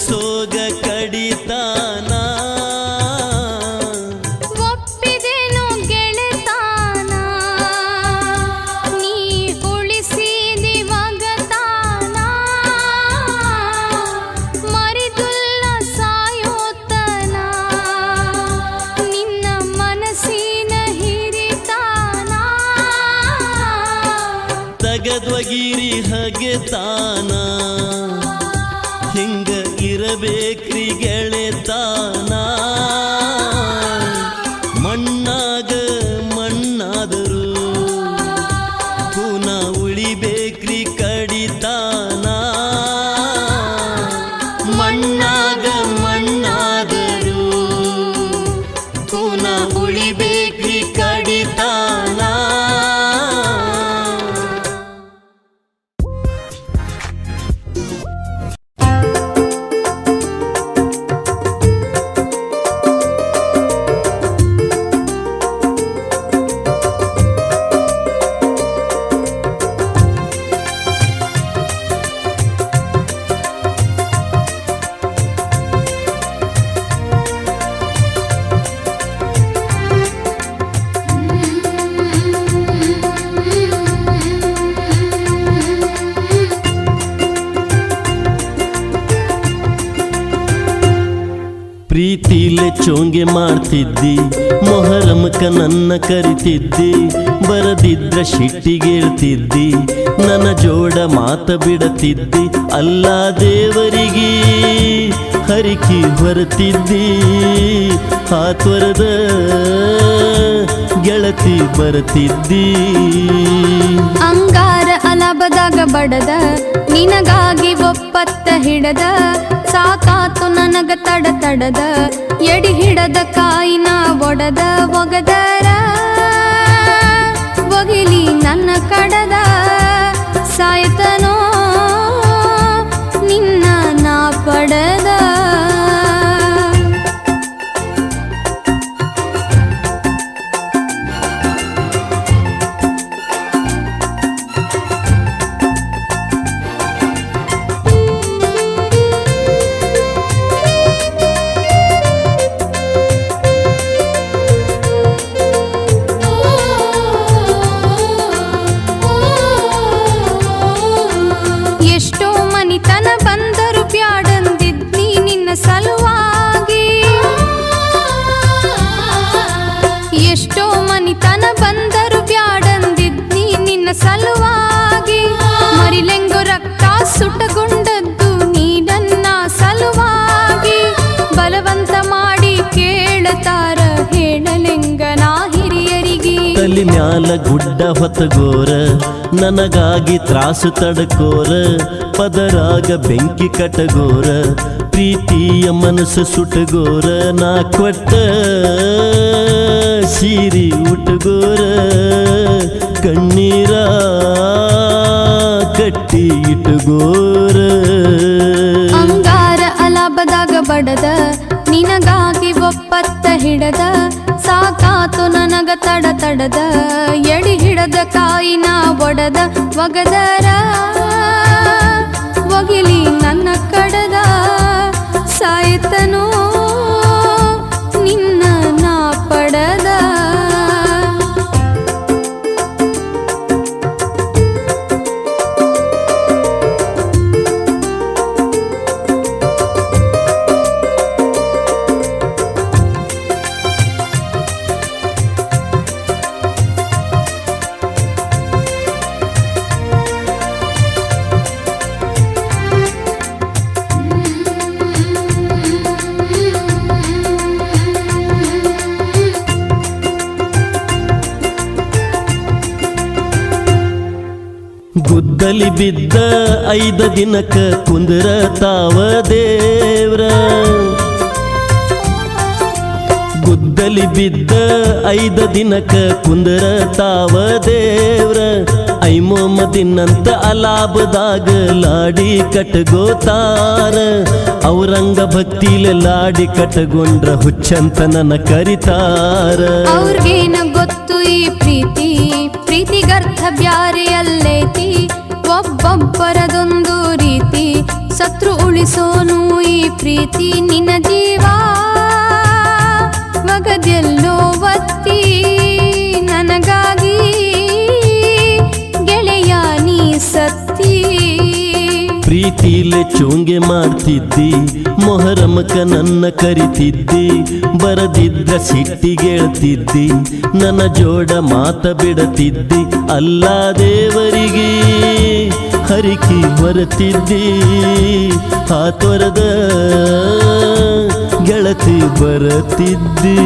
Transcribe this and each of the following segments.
ಸೋಗ ಕಡಿತಾನ ಒಪ್ಪಿದೆನು ಗೆಳೆತಾನ ನೀ ಉಳಿಸಿದಿ ವಗತಾನ ಮರಿದುಲ್ಲ ಸಾಯೋತನ ನಿನ್ನ ಮನಸ್ಸಿನ ಹಿರಿತಾನ ತಗದ್ವಗಿರಿ ಹಗೆತಾನ ಹಿಂಗ ಇರಬೇಕ್ರಿ ಗೆಳೆತಾನ ಮಣ್ಣಾಗ ಮಣ್ಣಾದರು ಪುನಃ ಉಳಿಬೇಕ್ರಿ ಕಡಿತಾನ ಮಣ್ಣಾಗ ಮಣ್ಣಾದರು ಪುನಃ ಉಳಿಬೇಕ್ರಿ ಕಡಿತಾನ ಪ್ರೀತಿಲೆ ಚೋಂಗೆ ಮಾಡ್ತಿದ್ದಿ ಮೊಹರಮಕ ನನ್ನ ಕರಿತಿದ್ದಿ ಬರದಿದ್ರ ಶಿಟ್ಟಿಗೇಳ್ತಿದ್ದಿ ನನ್ನ ಜೋಡ ಮಾತ ಬಿಡತಿದ್ದಿ ಅಲ್ಲ ದೇವರಿಗೆ ಹರಿಕಿ ಹೊರತಿದ್ದಿ ಹಾತ್ವರದ ಗೆಳತಿ ಬರತಿದ್ದಿ ಅಂಗಾರ ಅಲಬದಾಗ ಬಡದ ನಿನಗಾಗಿ ಒಪ್ಪತ್ತ ಹಿಡದ ಸಾಕಾತು ನನಗ ತಡದ ಎಡಿ ಹಿಡದ ಕಾಯಿನ ಒಡದ ಒಗದರ ಒಗಿಲಿ ನನ್ನ ಕಡದ ಸಾಯತನೋ ನಿನ್ನ ನಾ ಪಡದ ಎಷ್ಟೋ ಮನಿತನ ಬಂದರು ಬ್ಯಾಡಂದಿದ್ನಿ ನಿನ್ನ ಸಲುವಾಗಿ ಎಷ್ಟೋ ಮನಿತನ ಬಂದರು ಬ್ಯಾಡಂದಿದ್ನಿ ನಿನ್ನ ಸಲುವಾಗಿ ಮರಿಲೆಂಗು ರಕ್ತ ಸುಟ್ಟಗೊಂಡದ್ದು ನೀ ನನ್ನ ಸಲುವಾಗಿ ಬಲವಂತ ಮಾಡಿ ಕೇಳತಾರ ಹೇಳಲೆಂಗನ ಹಿರಿಯರಿಗೆ ತಲಿ ಮ್ಯಾಲ ಗುಡ್ಡ ಹೊತ್ತಗೋರ ನನಗಾಗಿ ತ್ರಾಸು ತಡಕೋರ ಪದರಾಗ ಬೆಂಕಿ ಕಟಗೋರ ಪ್ರೀತಿಯ ಮನಸ್ಸು ಸುಟಗೋರ ನಾ ಕೊಟ್ಟ ಸೀರಿ ಉಟಗೋರ ಕಣ್ಣೀರ ಕಟ್ಟಿ ಇಟಗೋರ ಅಂಗಾರ ಅಲಾಬದಾಗ ಬಡದ ನಿನಗಾಗಿ ಒಪ್ಪತ್ತ ಹಿಡದ ಸಾಕಾತು ನನಗ ತಡದ ಎಡಿ ಹಿಡದ ಕಾಯಿನ ಒಡದ ಒಗದರ ಒಗಿಲಿ ನನ್ನ ಕಡದ ಸಾಯ್ತನೋ ನಿನ್ನ ನಾ ಪಡದ ಗುದ್ದಲಿ ಬಿದ್ದ 5 ದಿನಕ ಕುಂದ್ರ ತಾವ ದೇವ್ರ ಗುದ್ದಲಿ ಬಿದ್ದ 5 ದಿನಕ ಕುಂದ್ರ ತಾವ ದೇವ್ರ ಐಮೋಮದಿನಂತ ಅಲಾಬದಾಗ ಲಾಡಿ ಕಟ್ಗೋತಾರ ಔರಂಗ ಭಕ್ತಿಲೆ ಲಾಡಿ ಕಟಗೊಂಡ್ರ ಹುಚ್ಚಂತ ನನ್ನ ಕರಿತಾರ ಅವ್ರಿಗೇನ ಗೊತ್ತು ಈ ಪ್ರೀತಿಗರ್ಥ ಬ್ಯಾರೆ ಅಲ್ಲೈತಿ ಒಬ್ಬೊಬ್ಬರದೊಂದು ರೀತಿ ಸತ್ರು ಉಳಿಸೋನು ಈ ಪ್ರೀತಿ ನಿನ್ನ ಜೀವ ಒಗದೆಲ್ಲೋ ಒತ್ತಿ ನನಗಾಗಿ ಗೆಳೆಯ ನೀ ಸತ್ತಿ ಪ್ರೀತಿಲೆ ಚೋಂಗೆ ಮಾಡ್ತಿದ್ದಿ ಮೊಹರಮಕ ನನ್ನ ಕರಿತಿದ್ದಿ ಬರದಿದ್ರ ಸಿಟ್ಟಿಗೇಳ್ತಿದ್ದಿ ನನ್ನ ಜೋಡ ಮಾತ ಬಿಡತಿದ್ದಿ ಅಲ್ಲ ದೇವರಿಗೆ ಹರಿಕಿ ಬರತಿದ್ದಿ ಹಾತೊರದ ಗೆಳತಿ ಬರತಿದ್ದಿ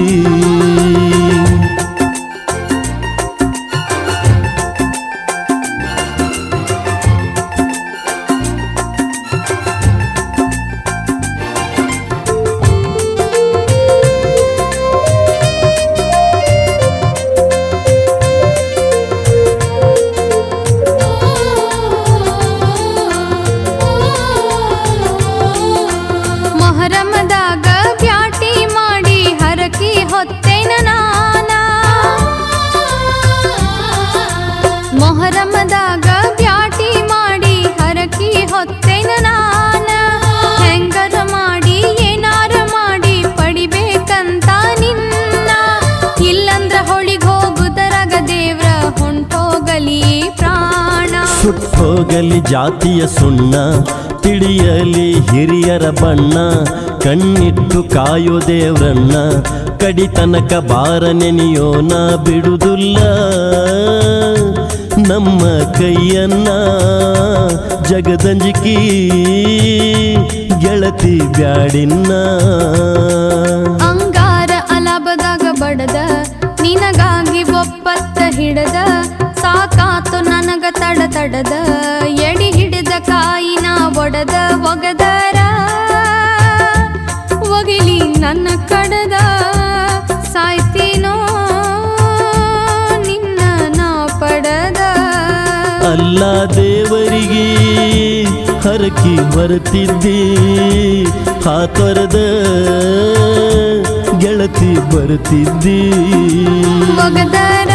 ಮೊಹರಮದಾಗ ಬ್ಯಾಟಿ ಮಾಡಿ ಹರಕಿ ಹೊತ್ತೇನ ನಾನ ಮೊಹರಮದಾಗ ಬ್ಯಾಟಿ ಮಾಡಿ ಹರಕಿ ಹೊತ್ತೇನ ನಾನ ಹೆಂಗರ ಮಾಡಿ ಏನಾರ ಮಾಡಿ ಪಡಿಬೇಕಂತ ನಿನ್ನ ಇಲ್ಲಂದ್ರ ಹೊಳಿಗ್ ಹೋಗುದರಾಗ ದೇವ್ರ ಹೊಂಟೋಗಲಿ ಪ್ರಾಣ ಸುಟ್ಟೋಗಲಿ ಜಾತಿಯ ಸುಣ್ಣ ತಿಳಿಯಲಿ ಹಿರಿಯರ ಬಣ್ಣ ಕಣ್ಣಿಟ್ಟು ಕಾಯೋ ದೇವ್ರನ್ನ ಕಡಿತನಕ ಬಾರ ನೆನೆಯೋನ ಬಿಡುವುದಿಲ್ಲ ನಮ್ಮ ಕೈಯನ್ನ ಜಗದಂಜಿಕಿ ಗೆಳತಿ ಬ್ಯಾಡಿನ್ನ ಅಂಗಾರ ಅಲಾಬದಾಗ ಬಡದ ನಿನಗಾಗಿ ಒಪ್ಪತ್ತ ಹಿಡದ ಸಾಕಾತು ನನಗ ತಡದ ಎಡಿ ಹಿಡಿದ ಕಾಯಿನ ಒಡದ ಒಗದರ ಒಗಿಲಿ ನನ್ನ ಕಡದ ಸಾಯ್ತೀನೋ ನಿನ್ನ ನಾ ಪಡದ ಅಲ್ಲ ದೇವರಿಗೆ ಹರಕಿ ಬರುತ್ತಿದ್ದಿ ಹಾತೊರದ ಗೆಳತಿ ಬರುತ್ತಿದ್ದಿ ಒಗದರ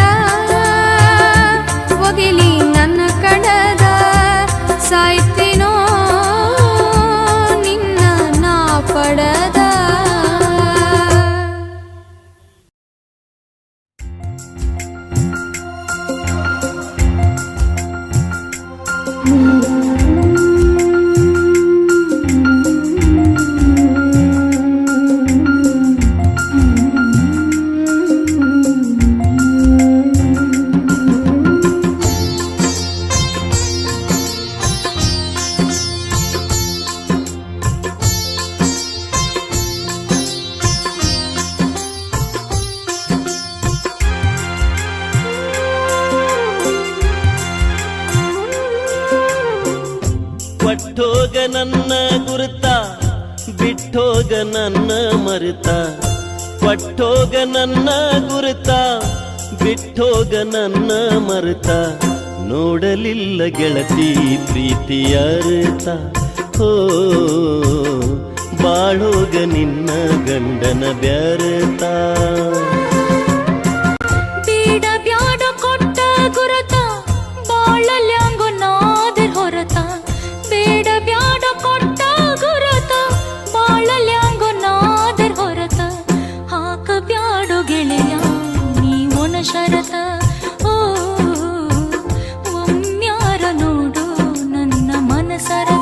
ಒಗಿಲಿ ನನ್ನ ಕಡದ ಸಾಯ್ತೀನೋ ನಿನ್ನ ನಾ ಪಡದ ಕೊಟ್ಟೋಗ ನನ್ನ ಗುರುತ ಬಿಟ್ಟೋಗ ನನ್ನ ಮರುತ ಕೊಟ್ಟೋಗ ನನ್ನ ಗುರುತ ಬಿಟ್ಟೋಗ ನನ್ನ ಮರುತ ನೋಡಲಿಲ್ಲ ಗೆಳತಿ ಪ್ರೀತಿಯ ಅರ್ಥ ಹೋ ಬಾಳೋಗ ನಿನ್ನ ಗಂಡನ ಬ್ಯಾರತ ಬೇಡ ಬ್ಯಾಡ ಕೊಟ್ಟ ಗುರತ ಬಾಳಲ್ಯಾಂಗು ನಾದರ್ ಹೊರತ ಬೇಡ ಬ್ಯಾಡ ಕೊಟ್ಟ ಗುರತ ಬಾಳಲ್ಯಾಂಗು ನಾದರ್ ಹೊರತ ಹಾಕ ಬ್ಯಾಡೋ ಗೆಳೆಯ ನೀ ಒಣ ಶರತ ಓ ಒಮ್ಮ್ಯಾರ ನೋಡು ನನ್ನ ಮನಸರತ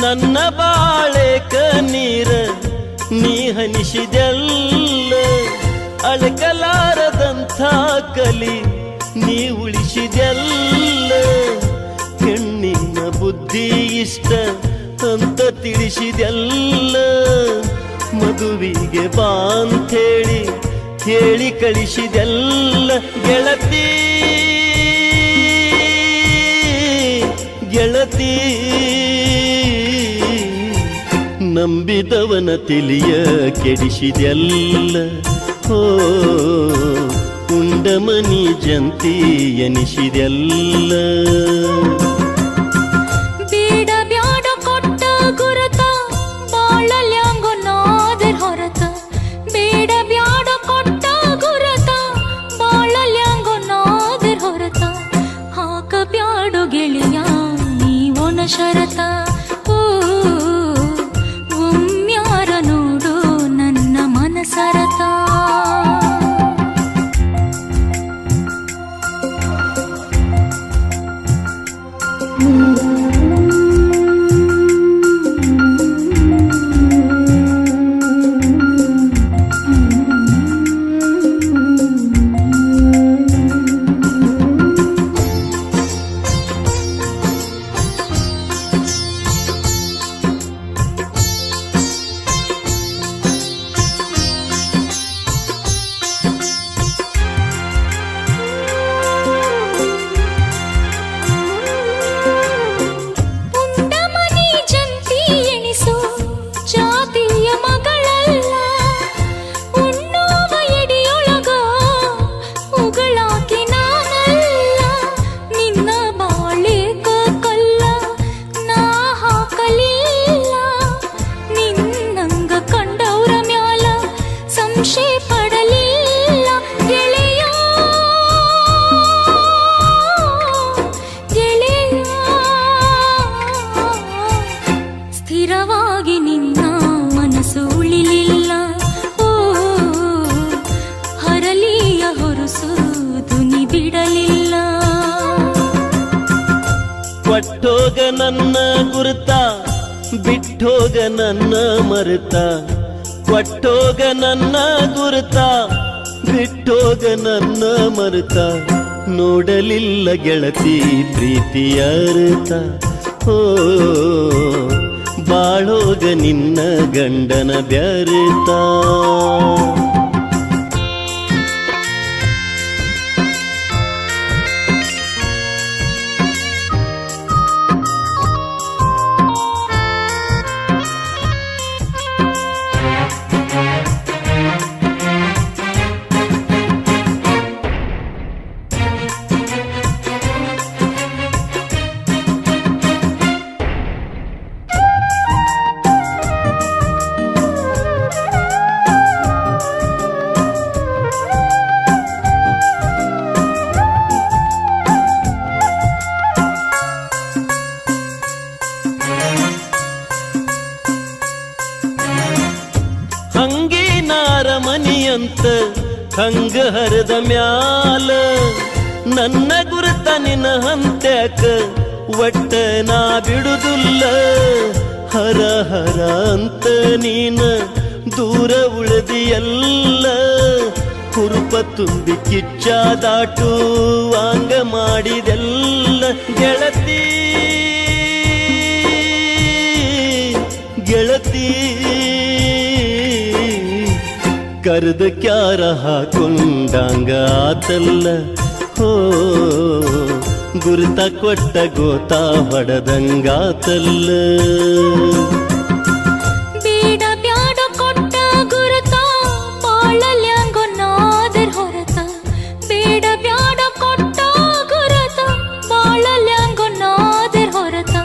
ನನ್ನ ಬಾಳೆ ಕಣ್ಣೀರ ನೀ ಹನಿಸಿದೆಲ್ಲ ಅಳಕಲಾರದಂಥ ಕಲಿ ನೀ ಉಳಿಸಿದೆಲ್ಲ ಹೆಣ್ಣಿನ ಬುದ್ಧಿ ಇಷ್ಟ ಅಂತ ತಿಳಿಸಿದೆಲ್ಲ ಮದುವಿಗೆ ಬಾ ಅಂಥೇಳಿ ಹೇಳಿ ಕಳಿಸಿದೆಲ್ಲ ಗೆಳತಿ ಗೆಳತಿ ನಂಬಿದವನ ತಿಳಿಯ ಕೆಡಿಸಿದೆಲ್ಲ ಹೋ ಉಂಡಮನಿ ಜಂತಿ ಎನಿಸಿದೆಲ್ಲ ಬೇಡ ಬ್ಯಾಡ ಕೊಟ್ಟ ಗುರತ ಬಾಳಲ್ಯಾಂಗೋ ನಾದರ್ ಹೊರತ ಬೇಡ ಬ್ಯಾಡ ಕೊಟ್ಟ ಗುರತ ಬಾಳಲ್ಯಾಂಗೋ ನಾದರ್ ಹೊರತ ಹಾಕ ಬ್ಯಾಡೋ ಗೆಳೆಯ ನೀವೊನ ಶರತ ಓ ಒಮ್ಮ್ಯಾರ ನೋಡು ನನ್ನ ಮನಸರತ ಸ್ಥಿರವಾಗಿ ನಿನ್ನ ಮನಸ್ಸು ಉಳಿಲಿಲ್ಲ ಓ ಹರಲಿಯ ಹೊರಸು ಧ್ವನಿ ಬಿಡಲಿಲ್ಲ ಕೊಟ್ಟೋಗ ನನ್ನ ಗುರುತ ಬಿಟ್ಟೋಗ ನನ್ನ ಮರುತ ಕೊಟ್ಟೋಗ ನನ್ನ ಗುರುತ ಬಿಟ್ಟೋಗ ನನ್ನ ಮರುತ ನೋಡಲಿಲ್ಲ ಗೆಳತಿ ಪ್ರೀತಿಯ ಅರ್ಥ ಓ ಬಾಳೋಗ ನಿನ್ನ ಗಂಡನ ಬ್ಯಾರುತ ಹಂಗೇನಾರ ಮನಿಯಂತ ಹಂಗ ಹರದ ಮ್ಯಾಲ ನನ್ನ ಗುರುತ ನಿನ್ನ ಹಂತ್ಯಾಕ ಒಟ್ಟ ನಾ ಬಿಡುದಿಲ್ಲ ಹರ ಹರ ಅಂತ ನೀನ ದೂರ ಉಳಿದಿಯಲ್ಲ ಕುರುಪ ತುಂಬಿ ಕಿಚ್ಚ ದಾಟುವಾಂಗ ಮಾಡಿದೆಲ್ಲ ಗೆಳತಿ ಗೆಳತಿ ಕರೆದ ಕ್ಯಾರ ಹಾಕೊಂಡಂಗ ಆತಲ್ಲ ಹೋ ಗುರುತ ಕೊಟ್ಟ ಗೋತ ಹೊಡೆದಂಗಾತಲ್ಲ ಬೇಡ ಬ್ಯಾಡ ಕೊಟ್ಟ ಗುರುತ ಬಾಳಲ್ಯಾಂಗೋ ನಾದರ್ ಹೊರತ ಬೇಡ ಬ್ಯಾಡ ಕೊಟ್ಟ ಗುರುತ ಬಾಳಲ್ಯಾಂಗೋ ನಾದರ್ ಹೊರತ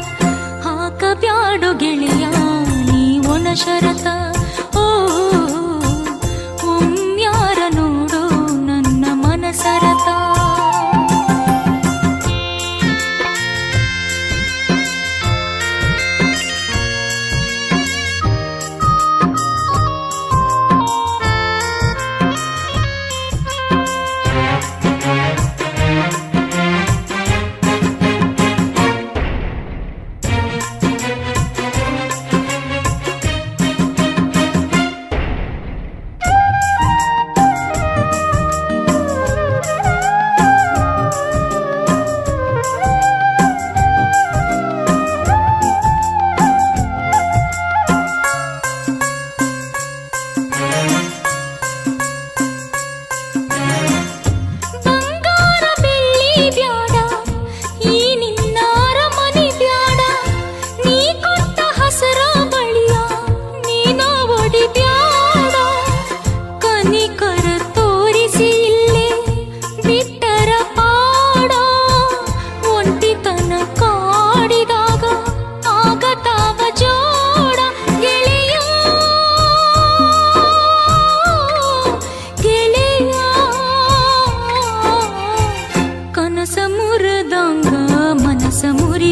ಹಾಕ ಬ್ಯಾಡೋ ಗೆಳೆಯ ನೀವೊನ ಶರತ ಓ ಒಮ್ಮ್ಯಾರ ನೋಡು ನನ್ನ ಮನಸರತ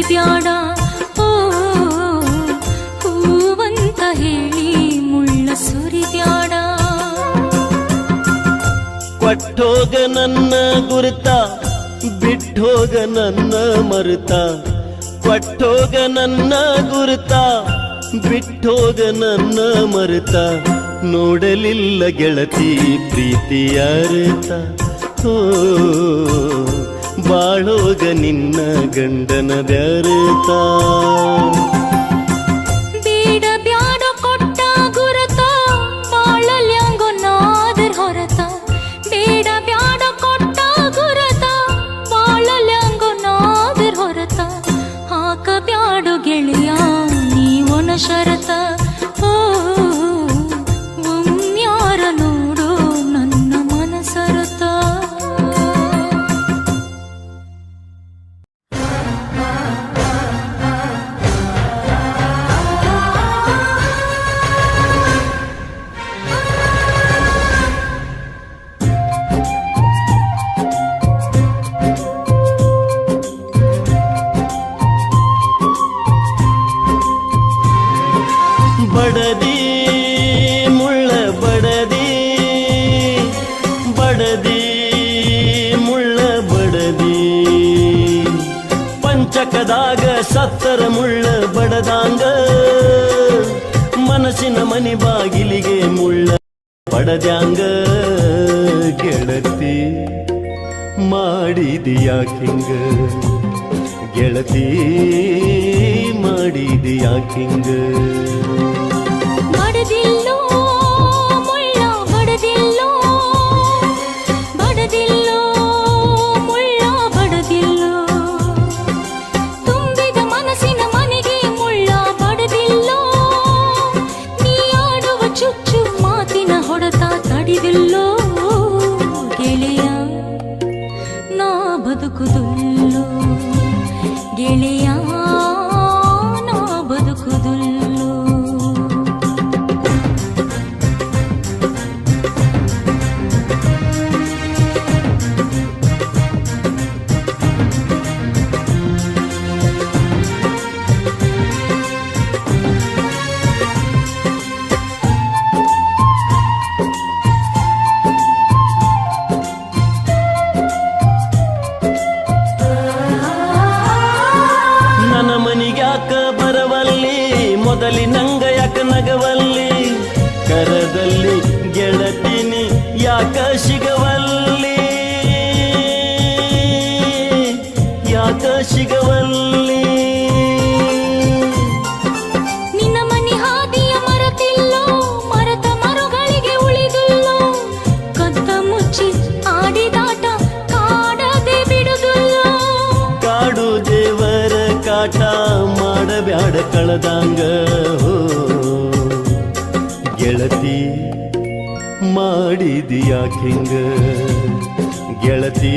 ಸುರಿಬ್ಯಾಡ ಓ ಹೂವಂತ ಹೇಳಿ ಮುಳ್ಳ ಸುರಿಬ್ಯಾಡ. ಕೊಟ್ಟೋಗ ನನ್ನ ಗುರುತ ಬಿಟ್ಟೋಗ ನನ್ನ ಮರುತ, ಕೊಟ್ಟೋಗ ನನ್ನ ಗುರುತ ಬಿಟ್ಟೋಗ ನನ್ನ ಮರುತ, ನೋಡಲಿಲ್ಲ ಗೆಳತಿ ಪ್ರೀತಿಯ ಅರ್ಥ. ಓ ಬಾಳೋಗ ನಿನ್ನ ಗಂಡನ ಬ್ಯಾರತ. ಬೇಡ ಬ್ಯಾಡ ಕೊಟ್ಟ ಗುರುತ ಬಾಳಲ್ಯಾಂಗೋ ನಾದರ್ ಹೊರತ. ಬೇಡ ಬ್ಯಾಡ ಕೊಟ್ಟ ಗುರುತ ಬಾಳಲ್ಯಾಂಗೋ ನಾದರ್ ಹೊರತ. ಹಾಕ ಬ್ಯಾಡು ಗೆಳೆಯ ನೀವನ ಶರತ. ಓ ಒಮ್ಮ್ಯಾರ ನೋಡು ನನ್ನ ಮನಸರತ. ಬಡದಿ ಮುಳ್ಳ ಬಡದಿ, ಬಡದಿ ಮುಳ್ಳ ಬಡದಿ, ಪಂಚಕದಾಗ ಸತ್ತರ ಮುಳ್ಳ ಬಡದಾಂಗ, ಮನಸ್ಸಿನ ಮನಿ ಬಾಗಿಲಿಗೆ ಮುಳ್ಳ ಬಡದ್ಯಾಂಗ. ಗೆಳತಿ ಮಾಡಿದಿಯಾಕಿಂಗ, ಗೆಳತಿ ಮಾಡಿದಿಯಾಕಿಂಗ. ಬಡದಿಲ್ಲೋ ಮುಳ್ಳ ಬಡದಿಲ್ಲೋ, ಬಡದಿಲ್ಲೋ ಮುಳ್ಳ ಬಡದಿಲ್ಲೋ. ತುಂಬಿದ ಮನಸ್ಸಿನ ಮನೆಗೆ ಮುಳ್ಳ ಬಡದಿಲ್ಲೋ. ನೀ ಆಡುವ ಚುಚ್ಚು ಮಾತಿನ ಹೊಡೆತ ತಡಿದಿಲ್ಲೋ. ಗೆಳೆಯ ನಾ ಬದುಕುದುಲ್ಲೋ, ಗೆಳೆಯ ನಾ ಬದುಕುದುಲ್ಲೋ. ನನ್ನ ಮನಿಗ್ಯಾಕ ಬರವಲ್ಲಿ, ಮೊದಲಿನಂಗ ಯಾಕ ನಗವಲ್ಲಿ, ಕರದಲ್ಲಿ ಗೆಳತಿನಿ ಯಾಕ ಸಿಗವಲ್ಲಿ, ಯಾಕ ಸಿಗವಲ್ಲಿ. ನಿನ್ನ ಮನಿ ಹಾದಿಯ ಮರತಿಲ್ಲೋ, ಮರತ ಮರುಗಳಿಗೆ ಉಳಿದುಲ್ಲೋ. ಕದ್ದ ಮುಚ್ಚಿ ಆಡಿದಾಟ ಕಾಡದೆ ಬಿಡುದುಲ್ಲೋ. ಕಾಡು ದೇವರ ಕಾಟ ಮಾಡಬ್ಯಾಡ ಕಳದಂಗ. ಹೋ ಗೆಳತಿ ಮಾಡಿದಿಯಾಕಿಂಗ, ಗೆಳತಿ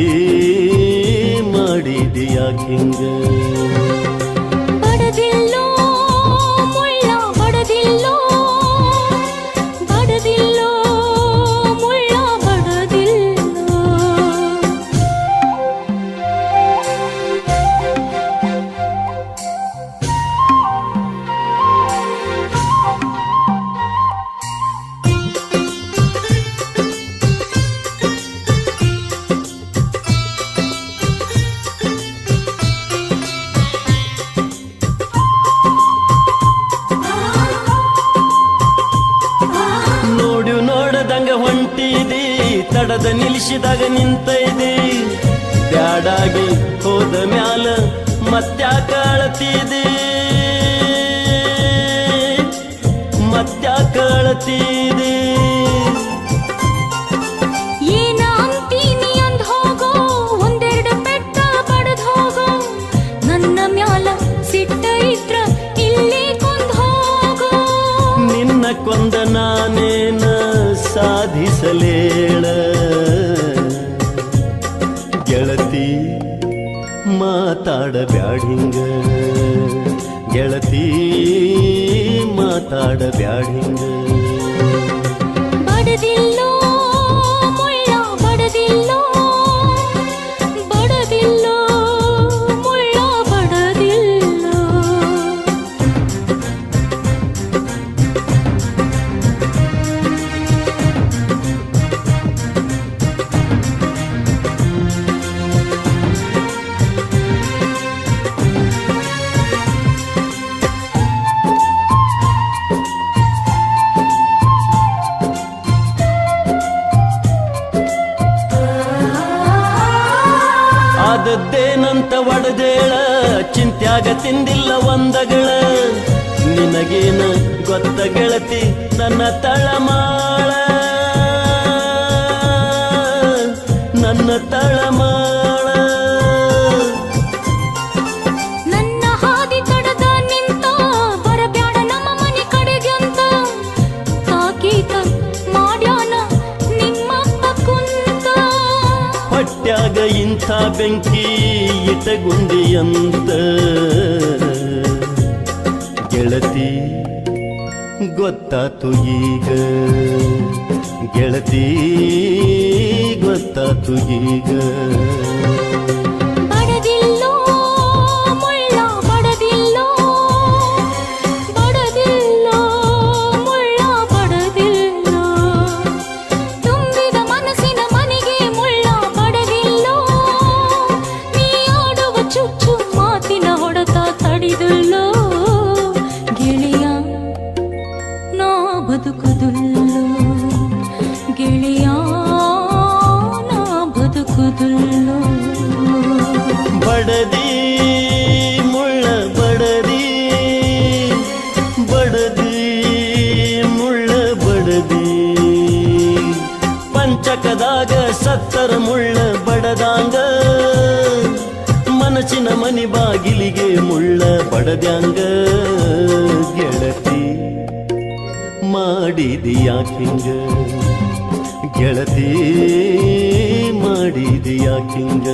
ಮಾಡಿದಿಯಾಕಿಂಗ. ಬಡದಿಲ್ಲೋ ಮುಳ್ಳ ಬಡದಿಲ್ಲೋ, ಬಡದಿಲ್ಲೋ ಮುಳ್ಳ ಬಡದಿಲ್ಲೋ. ನೋಡು ನೋಡದಂಗ ಹೊಂಟಿದಿ, ತಡದ ನಿಲ್ಲಿಸಿದಾಗ ನಿಂತೈದಿ, ಬ್ಯಾಡಾಗಿ ಹೋದ ಮ್ಯಾಲ ಮತ್ತ್ಯಾಕ ಅಳತಿದಿ, ಮತ್ತ್ಯಾಕ ಅಳತಿದಿ. ಏನ ಅಂತೀನಿ ಅಂದ್ ಹೋಗೋ, ಒಂದೆರಡು ಪೆಟ್ಟ ಬಡದ್ ಹೋಗೋ. ನನ್ನ ಮ್ಯಾಲ ಸಿಟ್ಟ ಇದ್ರ ಇಲ್ಲಿ ಕೊಂದ್ ಹೋಗೋ. ನಿನ್ನ ಕೊಂದ ನಾನೇನ ಸಾಧಿಸಲೇಳ, ಗೆಳತಿ ಮಾತಾಡಬ್ಯಾಡಿಂಗ, ಗೆಳತಿ ಮಾತಾಡಬ್ಯಾಡಿಂಗ. ಬಡದಿಲ್ಲೋ ಮುಳ್ಳ ಬಡದಿಲ್ಲೋ, ಬಡದಿಲ್ಲೋ ಮುಳ್ಳ ಬಡದಿಲ್ಲೋ. ತಿಂದಿಲ್ಲ ಒಂದಗಳ ನಿನಗೇನ ಗೊತ್ತ ಗೆಳತಿ ನನ್ನ ತಳಮಾಳ ನನ್ನ ತಳಮಾಳ ನನ್ನ ಹಾದಿ ತಡದ ನಿಂತ ಬರಬ್ಯಾಡ ನಮ್ಮ ಮನೆ ಕಡೆಗೆ ಅಂತ ತಾಕೀತ ಮಾಡ್ಯಾನ ನಿಮ್ಮಪ್ಪ ಕುಂತ ಹೊಟ್ಯಾಗ ಇಂಥ ಬೆಂಕಿ ಇಟಗುಂಡಿ ಅಂತ ಗೆಳತಿ ಗೊತ್ತಾತು ಈಗ ಗೆಳತಿ ಗೊತ್ತಾತು ಈಗ ಬಡದಿಲ್ಲೋ ಮುಳ್ಳ ಬಡದಿಲ್ಲೋ ಬಡದಿಲ್ಲೋ ಮುಳ್ಳ ಬಡದಿಲ್ಲೋ ತುಂಬಿದ ಮನಸ್ಸಿನ ಮನೆಗೆ ಮುಳ್ಳ ಬಡದಿಲ್ಲೋ ನೀ ಆಡುವ ಚುಚ್ಚು ಮಾತಿನ ಹೊಡೆತ ತಡಿದಿಲ್ಲೋ ಗೆಳೆಯ ನಾ ಬದುಕುದಿಲ್ಲೋ ಗೆಳೆಯ ನಾ ಬದುಕುದಿಲ್ಲೋ ಬಡದಿ ಮುಳ್ಳ ಬಡದಿ ಬಡದಿ ಮುಳ್ಳ ಬಡದಿ ಪಂಚಕದಾಗ ಸತ್ತರ ಮುಳ್ಳ ಬಡದಾಂಗ ಮನಸ್ಸಿನ ಮನಿ ಬಾಗಿಲಿಗೆ ಮುಳ್ಳ ಬಡದ್ಯಾಂಗ ಗೆಳತಿ ಮಾಡಿದಿಯಾಕಿಂಗ ಗೆಳತಿ ಮಾಡಿದಿಯಾಕಿಂಗ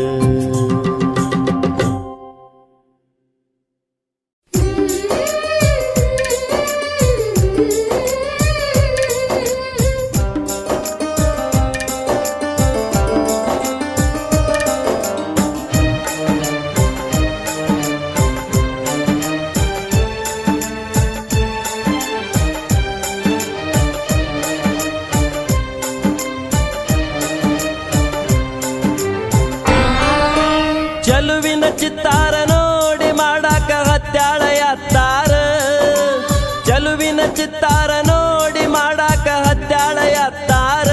ಚಲುವಿನ ಚಿತ್ತಾರ ನೋಡಿ ಮಾಡಾಕ ಹತ್ಯಾಳ ಯಾತ್ತಾರ ಚಲುವಿನ ಚಿತ್ತಾರ ನೋಡಿ ಮಾಡಾಕ ಹತ್ಯಾಳ ಯಾತ್ತಾರ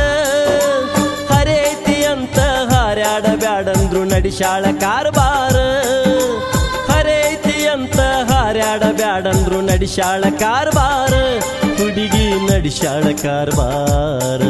ಹರೇತಿ ಅಂತ ಹಾರ್ಯಾಡ ಬ್ಯಾಡಂದ್ರು ನಡಿಶಾಳ ಕಾರ್ಬಾರ ಹರೇತಿ ಅಂತ ಹಾರ್ಯಾಡ ಬ್ಯಾಡಂದ್ರು ನಡಿಶಾಳ ಕಾರ್ಬಾರ ಹುಡುಗಿ ನಡಿಶಾಳ ಕಾರ್ಬಾರ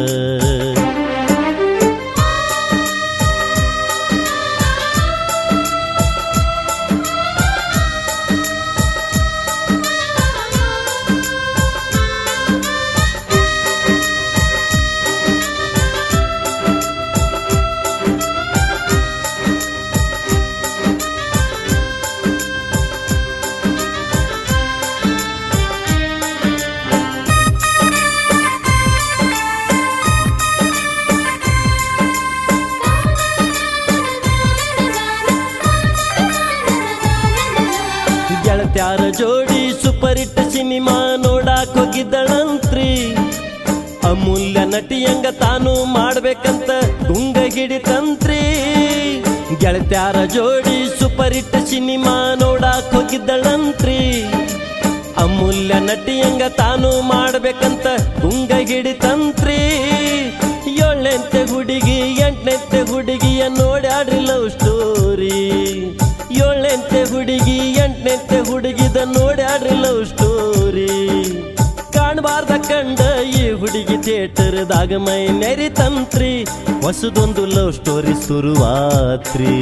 ಗೆಳತ್ಯಾರ ಜೋಡಿ ಸೂಪರ್ ಹಿಟ್ ಸಿನಿಮಾ ನೋಡಾಕ್ ಹೋಗಿದ್ದಳಂತ್ರಿ ಅಮೂಲ್ಯ ನಟಿಯಂಗ ತಾನು ಮಾಡ್ಬೇಕಂತ ಗುಂಗ ಹಿಡಿತಂತ್ರಿ ಗೆಳತ್ಯಾರ ಜೋಡಿ ಸೂಪರ್ ಹಿಟ್ ಸಿನಿಮಾ ನೋಡಾಕ್ ಹೋಗಿದ್ದಳಂತ್ರಿ ಅಮೂಲ್ಯ ನಟಿಯಂಗ ತಾನು ಮಾಡ್ಬೇಕಂತ ಗುಂಗ ಹಿಡಿತಂತ್ರಿ ಏಳನೆಂತೆ ಹುಡುಗಿ ಎಂಟನೆಂತೆ ಹುಡುಗಿಯ ನೋಡ್ಯಾಡ್ರಿ ಲವ್ ಸ್ಟೋರಿ ಏಳನೆಂತೆ ಹುಡುಗಿ ಎಂಟನೆಂತೆ ಹುಡುಗಿದ ನೋಡ್ಯಾಡ್ರಿ ಲವ್ ಸ್ಟೋರಿ ಕಾಣಬಾರ್ದ ಕಂಡ ಈ ಹುಡುಗಿ ಥಿಯೇಟರ್ದಾಗ ಮೈ ನೆರಿತಂತ್ರಿ ಹೊಸದೊಂದು ಲವ್ ಸ್ಟೋರಿ ಶುರುವಾತ್ರಿ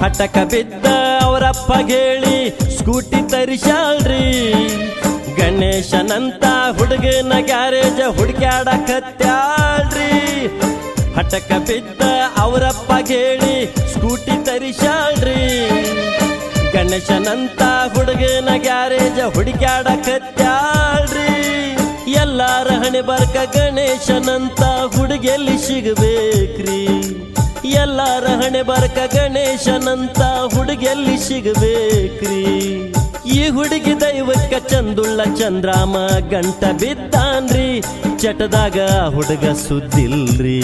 ಹಠಕ ಬಿದ್ದ ಅವರಪ್ಪ ಹೇಳಿ ಸ್ಕೂಟಿ ತರಿಸಾಳ್ರಿ ಗಣೇಶನಂತ ಹುಡುಗನ ಗ್ಯಾರೇಜ್ ಹುಡುಕ್ಯಾಡಕತ್ಯಾಳ್ರಿ ಹಠಕ ಬಿದ್ದ ಅವರಪ್ಪ ಹೇಳಿ ಸ್ಕೂಟಿ ತರಿಸಾಳ್ರಿ ಗಣೇಶನಂತ ಹುಡುಗನ ಗ್ಯಾರೇಜ್ ಹುಡುಕ್ಯಾಡಕತ್ಯಾಳ್ರಿ ಎಲ್ಲಾರ ಹಣೆ ಬರ್ಕ ಗಣೇಶನಂತ ಹುಡುಗೆಲ್ಲಿ ಸಿಗಬೇಕ್ರಿ ಎಲ್ಲಾರ ಹಣೆ ಬರ್ಕ ಗಣೇಶನಂತ ಹುಡುಗೆಲ್ಲಿ ಸಿಗಬೇಕ್ರಿ ಈ ಹುಡುಗಿ ದೈವಕ್ಕ ಚಂದುಳ್ಳ ಚಂದ್ರಾಮ ಗಂಟ ಬಿದ್ದಾನ್ರಿ ಚಟದಾಗ ಹುಡುಗ ಸುದ್ದಿಲ್ರಿ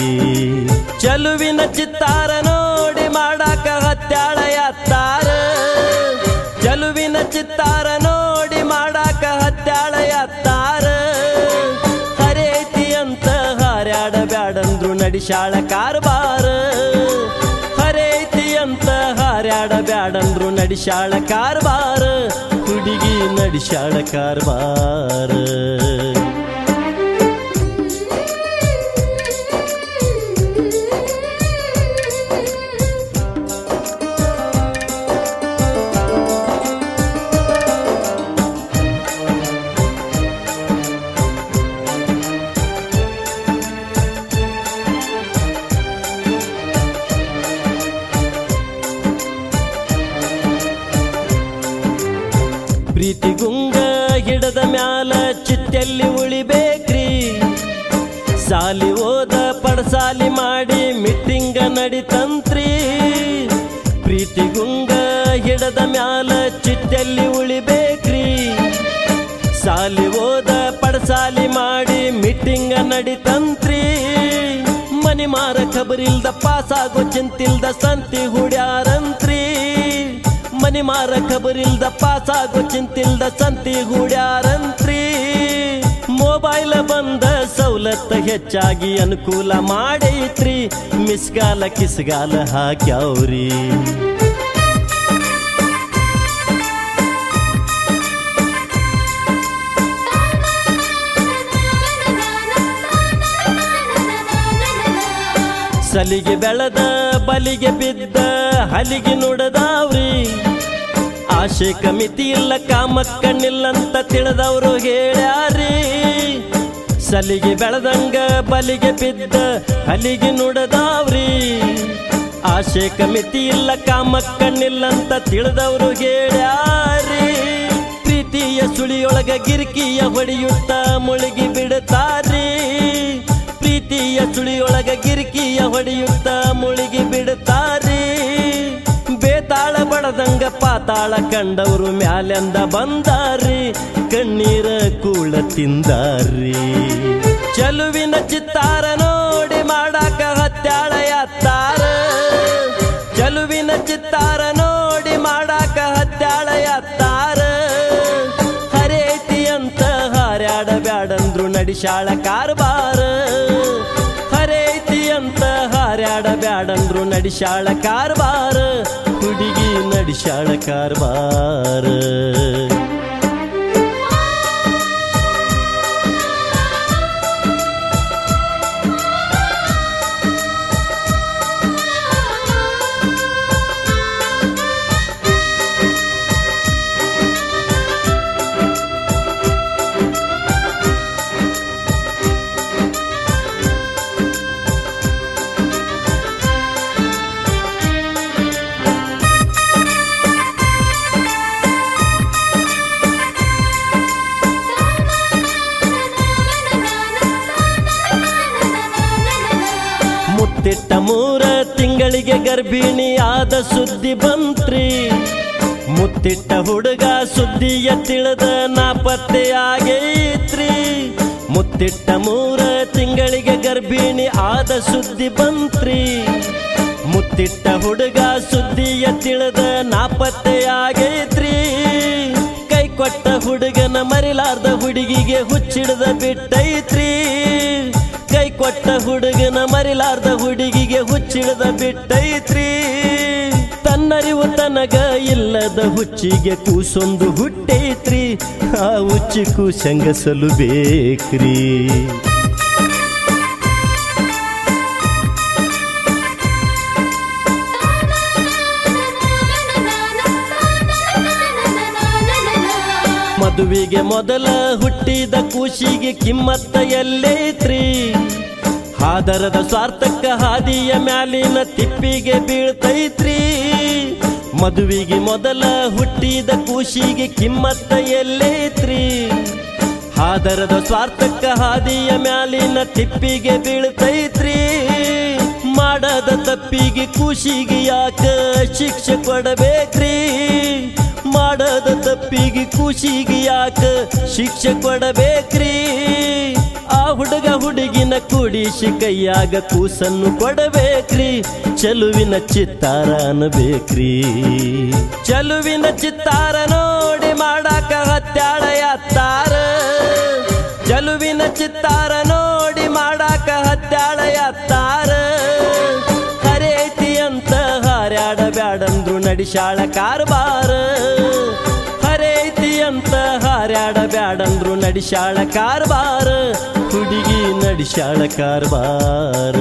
ಚಲುವಿನ ಚಿತ್ತಾರ ನೋಡಿ ಮಾಡಾಕ ಹತ್ಯಾಳ ಯಾತ್ತಾರ ಚಲುವಿನ ಚಿತ್ತಾರ ನೋಡಿ ಮಾಡಾಕ ಹತ್ಯಾಳ ಯಾತ್ತಾರ ಬ್ಯಾಡಂದ್ರು ನಡಿಶಾಳ ಕಾರ್ಬಾರ ಹರೈತಿ ಅಂತ ಹಾರ್ಯಾಡ ಬ್ಯಾಡಂದ್ರು ನಡಿಶಾಳ ಕಾರ್ಬಾರ ಹುಡುಗಿ ನಡಿಶಾಳ ಕಾರ್ಬಾರ ಪ್ರೀತಿ ಗುಂಗ ಹಿಡದ ಮ್ಯಾಲ ಚಿತ್ತೆಲ್ಲಿ ಉಳಿಬೇಕ್ರಿ ಸಾಲಿ ಓದ ಪಡಸಾಲಿ ಮಾಡಿ ಮೀಟಿಂಗ ನಡಿತಂತ್ರಿ ಪ್ರೀತಿ ಗುಂಗ ಹಿಡದ ಮ್ಯಾಲ ಚಿತ್ತೆಲ್ಲಿ ಉಳಿಬೇಕ್ರಿ ಸಾಲಿ ಓದ ಪಡಸಾಲಿ ಮಾಡಿ ಮೀಟಿಂಗ ನಡಿತಂತ್ರಿ ಮನಿ ಮಾರ ಖಬರಿಲ್ದ ಪಾಸಾಗೋ ಚಿಂತಿಲ್ದ ಸಂತಿ ಹುಡ್ಯಾರಂತ್ರಿ ಮನಿ ಮಾರ ಖಬರಿಲ್ದ ಪಾಸಾಗೋ ಚಿಂತಿಲ್ದ ಸಂತಿ ಹೂಡ್ಯಾರಂತ್ರಿ ಮೊಬೈಲ್ ಬಂದ ಸವಲತ್ತ ಹೆಚ್ಚಾಗಿ ಅನುಕೂಲ ಮಾಡೈತ್ರಿ ಮಿಸ್ಗಾಲ ಕಿಸ್ಗಾಲ ಹಾಕ್ಯಾವ್ರಿ ಸಲಿಗೆ ಬೆಳೆದ ಬಲಿಗೆ ಬಿದ್ದ ಹಲಿಗೆ ನುಡದಾವ್ರಿ ಆಶೆ ಕಮಿತಿ ಇಲ್ಲ ಕಾಮಕ್ಕಣ್ಣಿಲ್ಲಂತ ತಿಳಿದವರು ಹೇಳ್ಯಾರಿ ಸಲಿಗೆ ಬೆಳೆದಂಗ ಬಲಿಗೆ ಬಿದ್ದ ಹಲಿಗೆ ನುಡದಾವ್ರಿ ಆಶೆ ಕಮಿತಿ ಇಲ್ಲ ಕಾಮಕ್ಕಣ್ಣಿಲ್ಲಂತ ತಿಳಿದವರು ಹೇಳ್ಯಾರಿ ಪ್ರೀತಿಯ ಸುಳಿಯೊಳಗ ಗಿರ್ಕಿಯ ಹೊಡೆಯುತ್ತ ಮುಳುಗಿ ಬಿಡುತ್ತಾರಿ ಪ್ರೀತಿಯ ಸುಳಿಯೊಳಗ ಗಿರ್ಕಿಯ ಹೊಡೆಯುತ್ತ ಮುಳುಗಿ ಬಿಡುತ್ತಾರಿ ಬೇತಾಳ ಬಡದಂಗ ಪಾತಾಳ ಕಂಡವರು ಮ್ಯಾಲೆಂದ ಬಂದಾರಿ ಕಣ್ಣೀರ ಕೂಳ ತಿಂದಾರಿ ಚಲುವಿನ ಚಿತ್ತಾರ ನೋಡಿ ಮಾಡಾಕ ಹತ್ಯಾಳ ಯಾತ್ತಾರ ಚಲುವಿನ ಚಿತ್ತಾರ ನೋಡಿ ಮಾಡಾಕ ಹತ್ಯಾಳ ಯಾತ್ತಾರ ಹರೇತಿ ಅಂತ ಹಾರ್ಯಾಡ ಬ್ಯಾಡಂದ್ರು ನಡಿಶಾಳ ಕಾರ್ಬಾರ ಹರೇತಿ ಅಂತ ಹಾರ್ಯಾಡ ಬ್ಯಾಡಂದ್ರು ನಡಿಶಾಳ ಕಾರ್ಬಾರ ಹುಡುಗಿ ನಡಿಶಾಳ ಕಾರ್ಬಾರ ಮುತ್ತಿಟ್ಟ 3 ತಿಂಗಳಿಗೆ ಗರ್ಭಿಣಿ ಆದ ಸುದ್ದಿ ಬಂತ್ರಿ ಮುತ್ತಿಟ್ಟ ಹುಡುಗ ಸುದ್ದಿಯ ತಿಳಿದ ನಾಪತ್ತೆಯಾಗೈತ್ರಿ ಮುತ್ತಿಟ್ಟ 3 ತಿಂಗಳಿಗೆ ಗರ್ಭಿಣಿ ಆದ ಸುದ್ದಿ ಬಂತ್ರಿ ಮುತ್ತಿಟ್ಟ ಹುಡುಗ ಸುದ್ದಿಯ ತಿಳಿದ ನಾಪತ್ತೆಯಾಗೈತ್ರಿ ಕೈ ಕೊಟ್ಟ ಹುಡುಗನ ಮರಿಲಾರ್ದ ಹುಡುಗಿಗೆ ಹುಚ್ಚಿಡ್ದ ಬಿಟ್ಟೈತ್ರಿ ಕೈ ಕೊಟ್ಟ ಹುಡುಗನ ಮರಿಲಾರ್ದ ಹುಡುಗಿಗೆ ಹುಚ್ಚಿಡ್ದ ಬಿಟ್ಟೈತ್ರಿ ತನ್ನರಿವು ತನಗ ಇಲ್ಲದ ಹುಚ್ಚಿಗೆ ಕೂಸೊಂದು ಹುಟ್ಟೈತ್ರಿ ಆ ಹುಚ್ಚಿ ಕೂಸಂಗ ಸಲುಬೇಕ್ರಿ ಮದುವೆಗೆ ಮೊದಲ ಹುಟ್ಟಿದ ಕೂಸಿಗೆ ಕಿಮ್ಮತ್ತ ಎಲ್ಲೈತ್ರಿ ಹಾದರದ ಸ್ವಾರ್ಥಕ್ಕ ಹಾದಿಯ ಮ್ಯಾಲಿನ ತಿಪ್ಪಿಗೆ ಬೀಳ್ತೈತ್ರಿ ಮದುವೆಗೆ ಮೊದಲ ಹುಟ್ಟಿದ ಕೂಸಿಗೆ ಕಿಮ್ಮತ್ತ ಎಲ್ಲೈತ್ರಿ ಹಾದರದ ಸ್ವಾರ್ಥಕ್ಕ ಹಾದಿಯ ಮ್ಯಾಲಿನ ತಿಪ್ಪಿಗೆ ಬೀಳ್ತೈತ್ರಿ ಮಾಡದ ತಪ್ಪಿಗೆ ಕೂಸಿಗೆ ಯಾಕ ಶಿಕ್ಷೆ ಕೊಡಬೇಕ್ರಿ ಮಾಡದ ತಪ್ಪಿಗೆ ಕೂಸಿಗೆ ಯಾಕ ಶಿಕ್ಷೆ ಕೊಡಬೇಕ್ರಿ ಆ ಹುಡುಗ ಹುಡುಗಿನ ಕೂಡಿಸಿ ಕೈಯಾಗ ಕೂಸನ್ನು ಕೊಡಬೇಕ್ರಿ ಚಲುವಿನ ಚಿತ್ತಾರ ಅನ್ಬೇಕ್ರಿ ಚಲುವಿನ ಚಿತ್ತಾರ ನೋಡಿ ಮಾಡಾಕ ಹತ್ಯಾಳ ಯಾತ್ತಾರ ಚಲುವಿನ ಚಿತ್ತಾರ ನೋಡಿ ಮಾಡಾಕ ಹತ್ಯಾಳ ಎತ್ತಾರ ಹರೇತಿ ಅಂತ ಹಾರ್ಯಾಡಬ್ಯಾಡಂದ್ರು ನಡಿಶಾಳ ಕಾರ್ಬಾರ ಹರೇತಿ ಅಂತ ಹಾರ್ಯಾಡಬ್ಯಾಡಂದ್ರು ನಡಿಶಾಳ ಕಾರ್ಬಾರ ಹುಡುಗಿ ನಡಿಶಾಳ ಕಾರ್ಬಾರ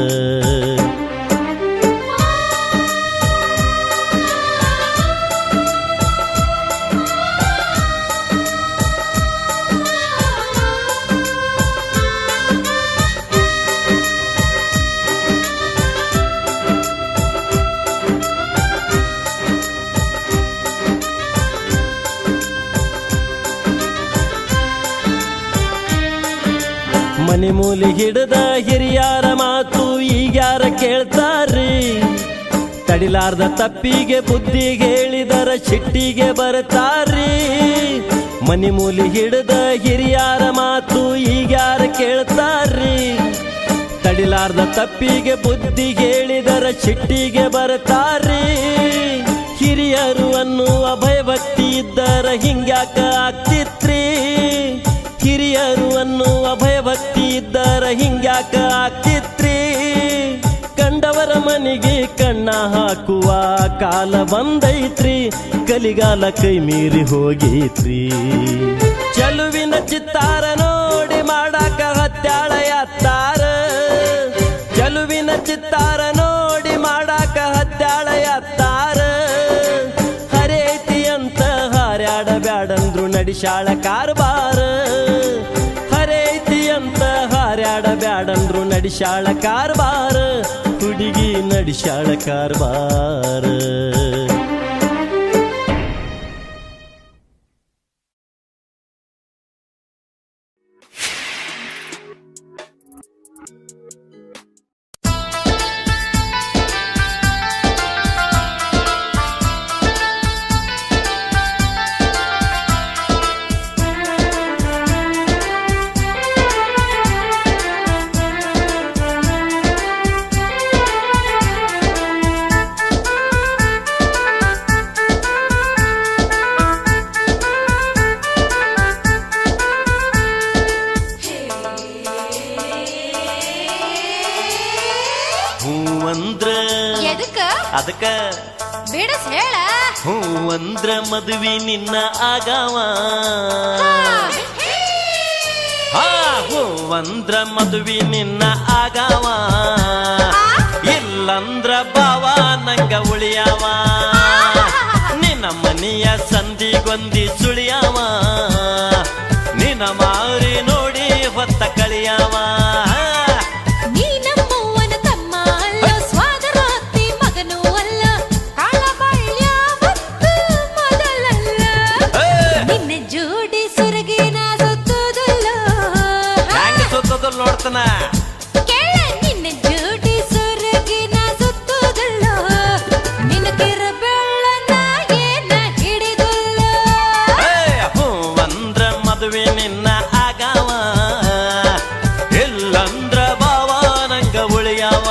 ಮನೆ ಮೂಲಿ ಹಿಡದ ಹಿರಿಯಾರ ಮಾತು ಈಗ್ಯಾರ ಕೇಳ್ತಾರ್ರಿ ತಡಿಲಾರ್ದ ತಪ್ಪಿಗೆ ಬುದ್ಧಿಗೆ ಹೇಳಿದರ ಸಿಟ್ಟಿಗೆ ಬರ್ತಾರ್ರಿ ಮನೆ ಮೂಲಿ ಹಿಡದ ಹಿರಿಯಾರ ಮಾತು ಈಗ್ಯಾರ ಕೇಳ್ತಾರ್ರಿ ತಡಿಲಾರ್ದ ತಪ್ಪಿಗೆ ಬುದ್ಧಿಗೆ ಹೇಳಿದರ ಸಿಟ್ಟಿಗೆ ಬರ್ತಾರ್ರಿ ಹಿರಿಯರು ಅನ್ನುವ ಭಯಭಕ್ತಿ ಇದ್ದರ ಹಿಂಗ್ಯಾಕ ಆಗ್ತಿತ್ರಿ ಹಿರಿಯರು ಅನ್ನುವ ಭಯಭಕ್ತಿ ಇದ್ದರ ಹಿಂಗ್ಯಾಕ ಆಗ್ತಿತ್ರಿ ಕಂಡವರ ಮನೆಗೆ ಕಣ್ಣ ಹಾಕುವ ಕಾಲ ಬಂದೈತ್ರಿ ಕಲಿಗಾಲ ಕೈ ಮೀರಿ ಹೋಗೈತ್ರಿ ಚಲುವಿನ ಚಿತ್ತಾರ ನೋಡಿ ಮಾಡಾಕ ಹತ್ಯಾಳ ಎತ್ತಾರ ಚಲುವಿನ ಚಿತ್ತಾರ ನೋಡಿ ಮಾಡಾಕ ಹತ್ಯಾಳ ಎತ್ತಾರ ಹರೇತಿ ಅಂತ ಹಾರ್ಯಾಡಬ್ಯಾಡಂದ್ರು ನಡಿಶಾಳ ಕಾರ್ಬಾರ ಹರೇತಿ ಅಂತ ಹಾರ್ಯಾಡಬ್ಯಾಡಂದ್ರು ನಡಿಶಾಳ ಕಾರ್ಬಾರ ಹುಡುಗಿ ನಡಿಶಾಳ ಕಾರ್ಬಾರ ಅದಕ್ಕ ಬಿಡಸ್ ಹೇಳ ಹೂ ಅಂದ್ರ ಮದುವೆ ನಿನ್ನ ಆಗಾವ ಹೂ ಅಂದ್ರ ಮದುವೆ ನಿನ್ನ ಆಗಾವ ಇಲ್ಲಂದ್ರ ಬಾವ ನಂಗ ಉಳಿಯಾವ ನಿನ್ನ ಮನೆಯ ಸಂದಿಗೊಂದಿ ಸುಳಿಯಾವ ನಿನ್ನ ಮಾರಿ ನೋಡಿ ಹೊತ್ತ ಕಳಿಯಾವ ನೋಡ್ತಾನ ನಿನ್ನ ಜೋಡಿ ಸೊರಗಿನ ಸುತ್ತುದಲ್ಲ ನಿನ್ನ ಕಿರಬೆಳ್ಳನ ಏನ ಹಿಡಿದುಲ್ಲ ಹೂ ಅಂದ್ರ ಮದುವೆ ನಿನ್ನ ಆಗಾವ ಇಲ್ಲಂದ್ರ ಬಾವ ನಂಗ ಉಳಿಯಾವ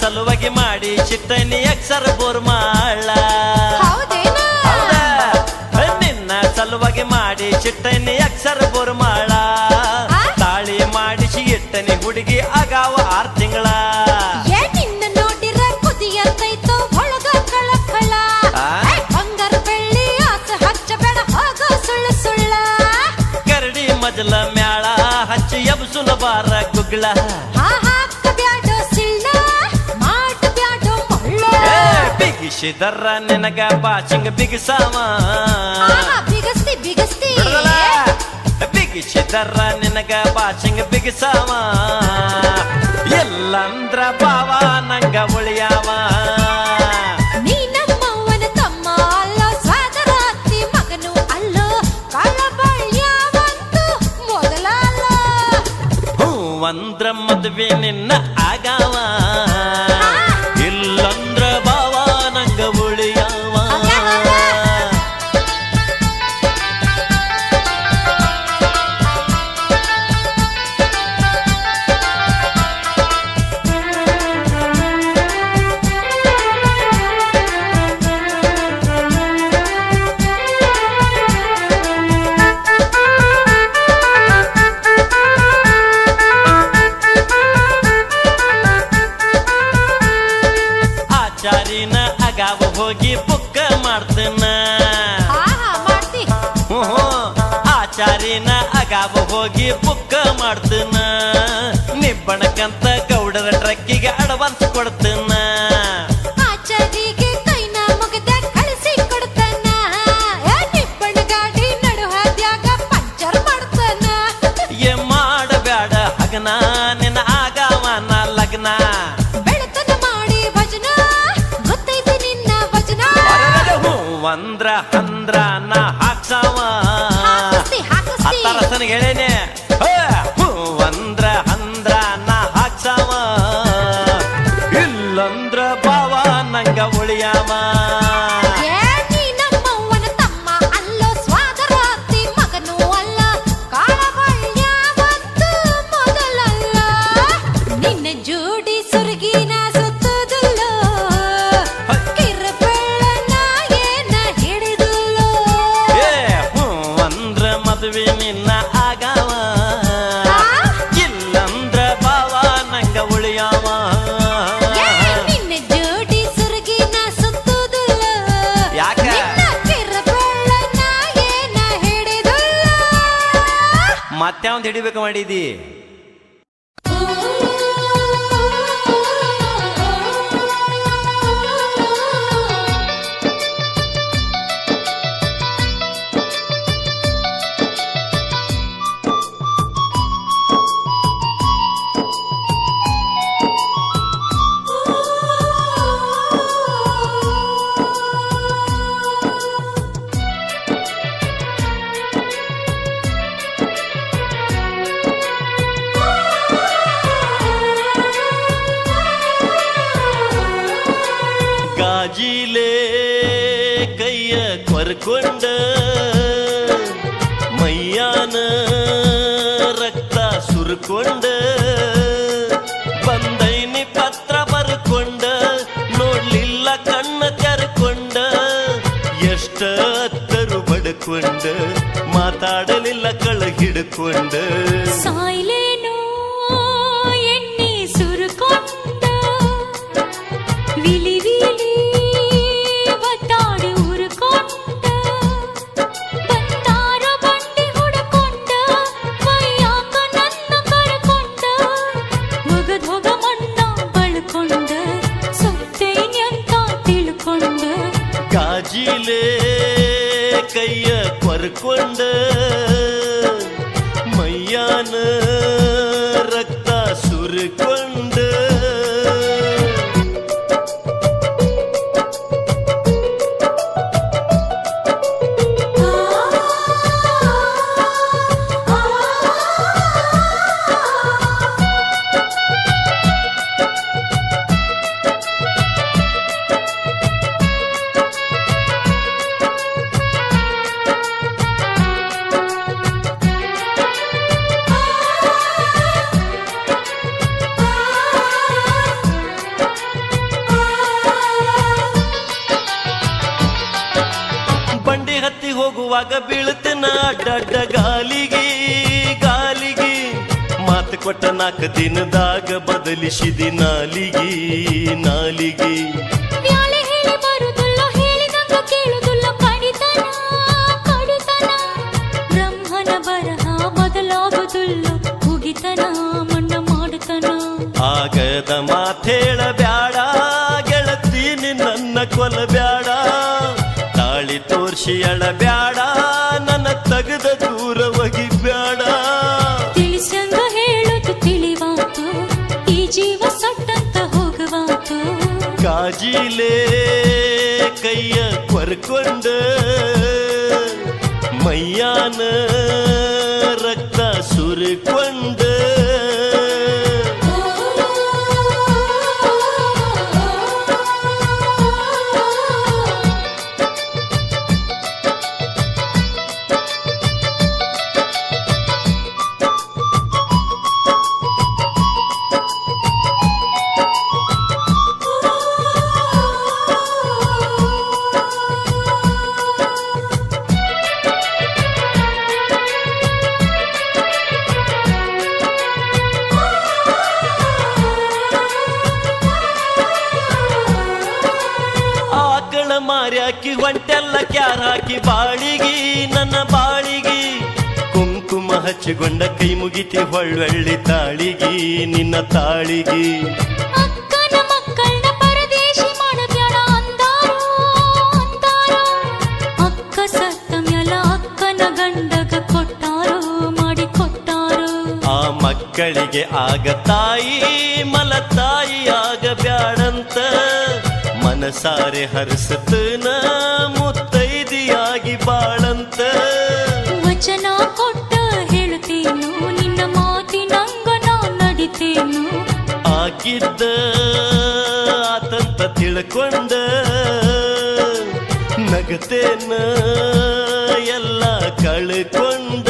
ಸಲುವಾಗಿ ಮಾಡಿ ಚಿಟ್ಟನಿ ಅಕ್ಷರ ಬೋರ್ಮಾಳ ನಿನ್ನ ಸಲುವಾಗಿ ಮಾಡಿ ಚಿಟ್ಟನಿ ಅಕ್ಷರ ಬೋರ್ಮಾಳ ತಾಳಿ ಮಾಡಿಸಿ ಇಟ್ಟನಿ ಹುಡುಗಿ ಆಗಾವ 6 ತಿಂಗಳ ನಿನ್ನ ನೋಡಿರ ಕುದಿಯತೈತೋ ಒಳಗ ಕಳಕಳ ಬಂಗಾರ ಬೆಳ್ಳಿ ಆಸೆ ಹಚ್ಚಬೇಡ ಹೋಗ ಸುಳ್ಳ ಸುಳ್ಳ ಕರಡಿ ಮಜಲ ಮ್ಯಾಳ ಹಚ್ಚಿ ಎಬ್ಸುನ ಬಾರ ಗುಗ್ಗಳ ಬಿಗಿಸಿದರ ನಿನಗ ಬಾಚಿಂಗ ಬಿಗಿಸಾವ ಬಿಗಸ್ತಿ ಬಿಗಿಸಿದರ ನಿನಗ ಬಾಚಿಂಗ ಬಿಗಿಸಾವ ಎಲ್ಲಂದ್ರ ಬಾವ ನಂಗ ಉಳಿಯಾವ ನೀ ನಮ್ಮವ್ವನ ತಮ್ಮ ಅಲ್ಲ ಸ್ವಾದರ ಅತ್ತಿ ಮಗನು ಅಲ್ಲ ಮದುವೆ ನಿನ್ನ ಆಗಾವ ಇಲ್ಲಂದ್ರ ಬಾವ ನಂಗ ಉಳಿಯವ ಆಚಾರಿನ ಅಗಾವ ಹೋಗಿ ಬುಕ್ಕ ಮಾಡ್ತೇನ ಮಾಡ್ತಿ ಆಚಾರಿನ ಅಗಾವ ಹೋಗಿ ಬುಕ್ಕ ಮಾಡ್ತೇನ ನಿಬ್ಬಣಕಂತ ಗೌಡರ ಟ್ರಕ್ಕಿಗೆ ಅಡ್ವಾನ್ಸ್ ಕೊಡ್ತೇನ ಆಚಾರಿಗೆ ಕೈನ ಮುಗಿದ ಕಳಿಸಿ ಕೊಡ್ತಾನ ನಿಬ್ಬಣ ಗಾಡಿ ನಡು ಹಾದ್ಯಾಗ ಪಂಚರ್ ಮಾಡ್ತಾನ ಏ ಮಾಡಬ್ಯಾಡ ಹಗನ ನಿನ್ನ ಆಗಾವನ ಲಗ್ನ ಬೆಳತನ ಮಾಡಿ ಭಜನ ಗೊತ್ತೈತಿ ನಿನ್ನ ಭಜನ ಅಂದ್ರ ಅಂದ್ರ ನಾ ಹಾಕ್ಸಾವ ಹಾಕಿಸ್ತಿ ಹಾಕಿಸ್ತಿ ಅತ್ತರಸನಿಗೆ ಹೇಳೇನೆ ಅಂದ್ರ ಅಂದ್ರ ನಾ ಹಾಕ್ಸಾವ ಇಲ್ಲಂದ್ರ ಬಾವ ನಂಗ ಉಳಿಯಾವ ಏ ನೀ ನಮ್ಮವ್ವನ ತಮ್ಮ ಅಲ್ಲೋ ಸ್ವಾದರ ಅತ್ತಿ ಮಗನೂ ಅಲ್ಲ ಕಾಳಬಳ್ಳ್ಯಾವಂತೂ ಮೊದಲಲ್ಲ ನಿನ್ನ ಜೋಡಿ ಸುರ್ಗಿನ ಸುತ್ತುದಿಲ್ಲೋ ಕಿರಬೆಳ್ಳನ ಏನ ಹಿಡಿದುಲ್ಲೋ ಏ ಅಂದ್ರ ಮದುವೆ ನಿನ್ನ ಆಗಾವ ಇಲ್ಲಂದ್ರ ಬಾವ ನಂಗ ಉಳಿಯಾವ ಏ ನಿನ್ನ ಜೋಡಿ ಸುರ್ಗಿನ ಸುತ್ತುದಿಲ್ಲೋ ಯಾಕ? ನಿನ್ನ ಕಿರಬೆಳ್ಳನ ಏನ ಹಿಡಿದುಲ್ಲೋ ಮತ್ಯಾವಂದ್ ಹಿಡಿಬೇಕು ಮಾಡಿದಿ ಗಾಜಿಲೆ ಕೈಯ ಕೊರ್ಕೊಂಡ ಮೈಯಾನ ರಕ್ತ ಸುರ್ಕೊಂಡ ಬಂದೈನಿ ಪತ್ರ ಬರ್ಕೊಂಡ ನೋಡ್ಲಿಲ್ಲ ಕಣ್ಣ ತೆರ್ಕೊಂಡ ಎಷ್ಟ ಹತ್ತರು ಬಡ್ಕೊಂಡ ಮಾತಾಡಲಿಲ್ಲ ಕಳ ಹಿಡ್ಕೊಂಡ ಸಾಯ್ಲೇನೋ ಎಣ್ಣೆ ಸುರುಕೊಂಡ ವಿಲಿ ವಿಲಿ ಒತ್ತಾಡಿ ಉರುಕೊಂಡ ಬಂದಾರ ಬಂಡಿ ಹುಡುಕೊಂಡ ಮೈಯಾಕ ನನ್ನ ಕರ್ಕೊಂಡ ಮುಗದ್ ಹೋಗ ಮಣ್ಣ ಬಳ್ಕೊಂಡ ಸತ್ತೇನ್ಯಂತ ತಿಳ್ಕೊಂಡ ಗಾಜಿಲೆ ಕೈಯ ಕೊರ್ಕೊಂಡ ಮೈಯಾನ ರಕ್ತ ಸುರ್ಕೊಂಡ ಬಂಡಿ ಹತ್ತಿ ಹೋಗುವಾಗ ಬೀಳ್ತನ ಅಡ್ಡ ಗಾಲಿಗೆ ಗಾಲಿಗೆ ಮಾತು ಕೊಟ್ಟ 4 ದಿನದಾಗ ಬದಲಿಸಿದಿ ನಾಲಿಗೆ ನಾಲಿಗೆ ಮ್ಯಾಲೆ ಹೇಳಿ ಬರುದಿಲ್ಲ ಹೇಳಿದಂಗ ಕೇಳುದಿಲ್ಲ ಕಡಿತನ ಕಡಿತನ ಬ್ರಹ್ಮನ ಬರಹ ಬದಲಾಗುದಿಲ್ಲ ಮುಗಿತನ ಮಣ್ಣ ಮಾಡುತ್ತನ ಆಗದ ಮಾತೇಳ ಬ್ಯಾಡ ಗೆಳತೀನಿ ನನ್ನ ಕೊಲಬ್ಯಾಡ ತಾಳಿ ತೋರ್ಸಿ ಅಳಬ್ಯಾಡ ನನ್ನ ತಗದ ದೂರ ಒಗಿಬ್ಯಾಡ ತಿಳಿಸಂಗ ಹೇಳುದು ತಿಳಿವಾತು ಈ ಜೀವ ಸಟ್ಟಂತ ಹೋಗುವಾತು ಕಾಜಿಲೆ ಕೈಯ ಕೊರ್ಕೊಂಡ ಮೈಯಾನ ರಕ್ತ ಸುರಿಕೊಂಡ ಕ್ಯಾರ ಹಾಕಿ ಬಾಳಿಗಿ ನನ್ನ ಬಾಳಿಗಿ ಕುಂಕುಮ ಹಚ್ಚಿಕೊಂಡ ಕೈ ಮುಗಿತಿ ಹೊಳ್ಳಿ ತಾಳಿಗಿ ನಿನ್ನ ತಾಳಿಗಿ ಅಕ್ಕನ ಮಕ್ಕಳನ್ನ ಪರದೇಶಿ ಮಾಡಬ್ಯಾಡ ಅಂದಾರೋ ಅಕ್ಕ ಸತ್ತ ಮ್ಯಾಲ ಅಕ್ಕನ ಗಂಡಗ ಕೊಟ್ಟಾರೋ ಮಾಡಿ ಕೊಟ್ಟಾರೋ ಆ ಮಕ್ಕಳಿಗೆ ಆಗ ತಾಯಿ ಮಲತಾಯಿ ಆಗ ಬ್ಯಾಡಂತ ಮನಸಾರೆ ಹರಸತನ ಮುತ್ತೈದಿಯಾಗಿ ಬಾಳಂತ ವಚನ ಕೊಟ್ಟ ಹೇಳ್ತೇನು ನಿನ್ನ ಮಾತಿನಂಗ ನಾ ನಡಿತೇನು ಆಗಿದ್ದ ಆತಂತ ತಿಳ್ಕೊಂಡ ನಗತೇನ ಎಲ್ಲ ಕಳ್ಕೊಂಡ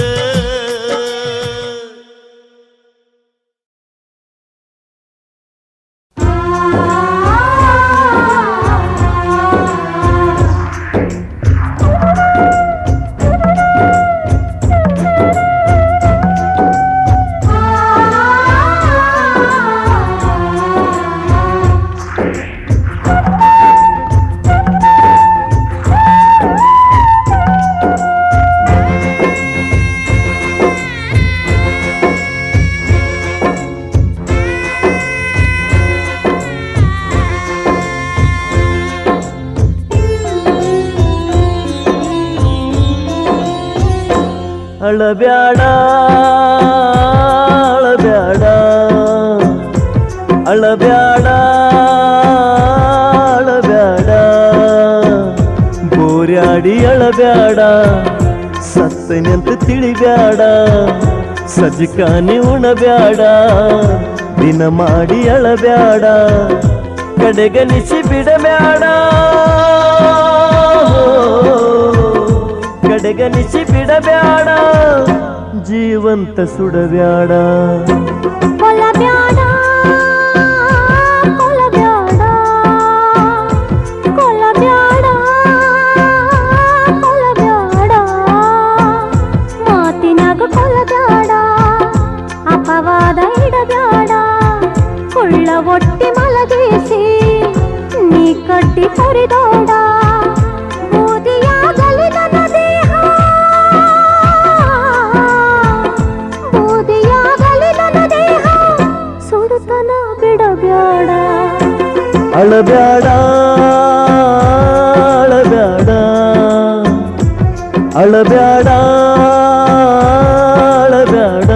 ಅಳಬ್ಯಾಡ ಅಳಬ್ಯಾಡ ಅಳಬ್ಯಾಡ ಅಳಬ್ಯಾಡ ಬೋರ್ಯಾಡಿ ಅಳಬ್ಯಾಡ ಸತ್ತನೆಂತ ತಿಳಿಬ್ಯಾಡ ಸಜ್ಜಕಾನಿ ಉಣಬ್ಯಾಡ ದಿನ ಮಾಡಿ ಅಳಬ್ಯಾಡ ಕಡೆಗನಿಸಿ ಬಿಡಬ್ಯಾಡ ಕಡೆಗನಿಸಿ ಬಿಡಬ್ಯಾಡ ಜೀವಂತ ಸುಡಬ್ಯಾಡ ಕೊಲಬ್ಯಾಡ ಕೊಲಬ್ಯಾಡ ಕೊಲಬ್ಯಾಡ ಕೊಲಬ್ಯಾಡ ಮಾತಿನಾಗ ಕೊಲಬ್ಯಾಡ ಅಪವಾದ ಇಡಬ್ಯಾಡ ಕುಳ್ಳ ಒಟ್ಟಿ ಮಲಗಿಸಿ ನೀ ಕಟ್ಟಿ ಕೊರಿದೋಡ ಬೂದಿಯಾಗಲಿ ನನ್ನ ದೇಹ ಬೂದಿಯಾಗಲಿ ನನ್ನ ದೇಹ ಸುಡುತನ ಬಿಡಬ್ಯಾಡ ಅಳಬ್ಯಾಡ ಅಳಬ್ಯಾಡ ಅಳಬ್ಯಾಡ ಅಳಬ್ಯಾಡ